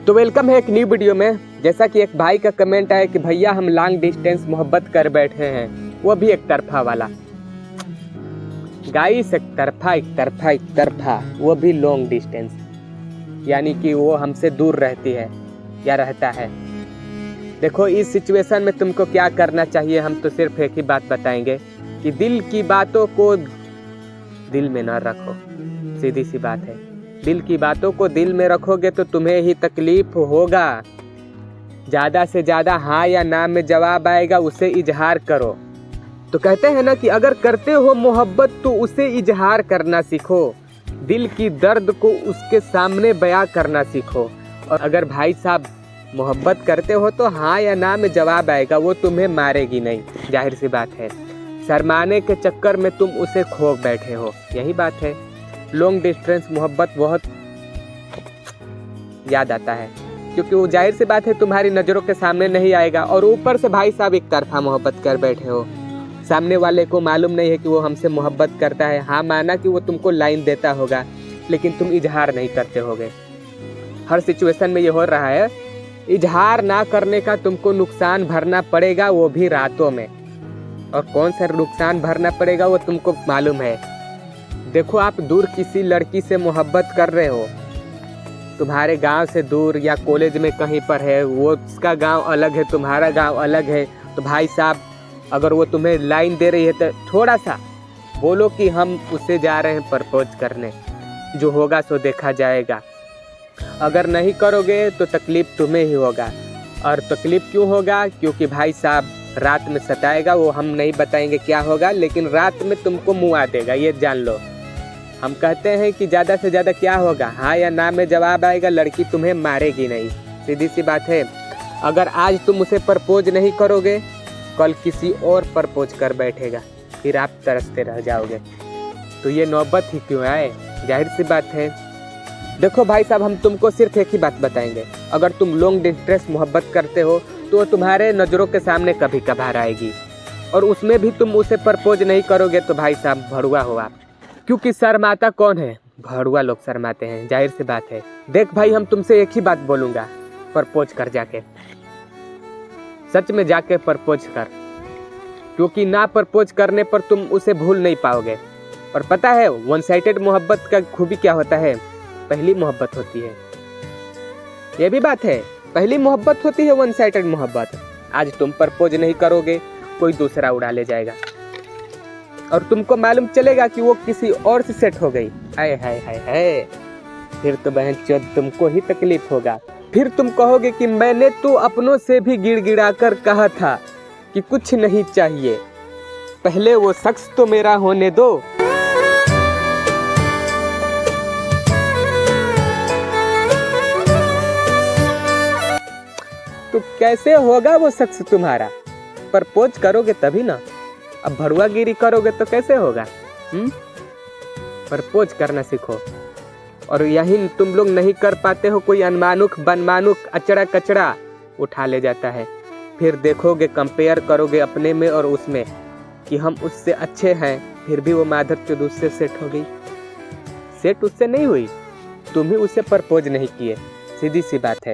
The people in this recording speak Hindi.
तो वेलकम है एक न्यू वीडियो में। जैसा कि एक भाई का कमेंट आया कि भैया हम लॉन्ग डिस्टेंस मोहब्बत कर बैठे हैं, वो भी एक तरफा वाला। गाइस एक तरफा वो भी लॉन्ग डिस्टेंस, यानी कि वो हमसे दूर रहती है या रहता है। देखो इस सिचुएशन में तुमको क्या करना चाहिए, हम तो सिर्फ एक ही बात बताएंगे कि दिल की बातों को दिल में ना रखो। सीधी सी बात है, दिल की बातों को दिल में रखोगे तो तुम्हें ही तकलीफ होगा। ज़्यादा से ज़्यादा हाँ या ना में जवाब आएगा, उसे इजहार करो। तो कहते हैं ना कि अगर करते हो मोहब्बत तो उसे इजहार करना सीखो, दिल की दर्द को उसके सामने बयां करना सीखो। और अगर भाई साहब मोहब्बत करते हो तो हाँ या ना में जवाब आएगा, वो तुम्हें मारेगी नहीं, जाहिर सी बात है। शर्माने के चक्कर में तुम उसे खो बैठे हो, यही बात है। लॉन्ग डिस्टेंस मोहब्बत बहुत याद आता है, क्योंकि वो जाहिर सी बात है तुम्हारी नज़रों के सामने नहीं आएगा। और ऊपर से भाई साहब एक तरफा मोहब्बत कर बैठे हो, सामने वाले को मालूम नहीं है कि वो हमसे मोहब्बत करता है। हाँ माना कि वो तुमको लाइन देता होगा, लेकिन तुम इजहार नहीं करते होगे। हर सिचुएशन में ये हो रहा है, इजहार ना करने का तुमको नुकसान भरना पड़ेगा, वो भी रातों में। और कौन सा नुकसान भरना पड़ेगा वो तुमको मालूम है। देखो आप दूर किसी लड़की से मोहब्बत कर रहे हो, तुम्हारे गांव से दूर या कॉलेज में कहीं पर है, वो उसका गांव अलग है, तुम्हारा गांव अलग है। तो भाई साहब अगर वो तुम्हें लाइन दे रही है तो थोड़ा सा बोलो कि हम उससे जा रहे हैं प्रपोज करने, जो होगा सो देखा जाएगा। अगर नहीं करोगे तो तकलीफ़ तुम्हें ही होगा। और तकलीफ़ क्यों होगा? क्योंकि भाई साहब रात में सताएगा, वो हम नहीं बताएंगे क्या होगा, लेकिन रात में तुमको मुआ देगा, ये जान लो। हम कहते हैं कि ज़्यादा से ज़्यादा क्या होगा, हाँ या ना में जवाब आएगा, लड़की तुम्हें मारेगी नहीं, सीधी सी बात है। अगर आज तुम उसे प्रपोज नहीं करोगे, कल किसी और प्रपोज कर बैठेगा, फिर आप तरसते रह जाओगे। तो ये नौबत ही क्यों आए, जाहिर सी बात है। देखो भाई साहब हम तुमको सिर्फ एक ही बात बताएंगे, अगर तुम लॉन्ग डिस्टेंस मोहब्बत करते हो तो तुम्हारे नज़रों के सामने कभी कभार आएगी, और उसमें भी तुम उसे प्रपोज नहीं करोगे तो भाई साहब भड़ुआ हो आप। क्योंकि शर्माता कौन है? भड़ुआ लोग शर्माते हैं, जाहिर सी बात है। देख भाई हम तुमसे एक ही बात बोलूँगा, प्रपोज कर जाके, सच में जाके प्रपोज कर, क्योंकि ना प्रपोज करने पर तुम उसे भूल नहीं पाओगे। और पता है वन साइडेड मोहब्बत का खूबी क्या होता है? पहली मोहब्बत होती है, ये भी बात है, पहली मोहब्बत होती है वन साइडेड मोहब्बत। आज तुम प्रपोज नहीं करोगे, कोई दूसरा उड़ा ले जाएगा, और तुमको मालूम चलेगा कि वो किसी और से सेट हो गई। हाय हाय हाय हाय, फिर तो बहन चोद तुमको ही तकलीफ होगा। फिर तुम कहोगे कि मैंने तो अपनों से भी गिड़गिड़ा कर कहा था कि कुछ नहीं चाहिए, पहले वो शख्स तो मेरा होने दो। तो कैसे होगा वो शख्स तुम्हारा? प्रपोज करोगे तभी ना। अब भड़ुआगिरी करोगे तो कैसे होगा? प्रपोज करना सीखो। और यही तुम लोग नहीं कर पाते हो, कोई अनमानुख बनमानुख अचड़ा कचड़ा उठा ले जाता है। फिर देखोगे, कंपेयर करोगे अपने में और उसमें कि हम उससे अच्छे हैं, फिर भी वो माधर चौधरी उससे सेट हो गई। सेट उससे नहीं हुई, तुम ही उससे प्रपोज नहीं किए, सीधी सी बात है।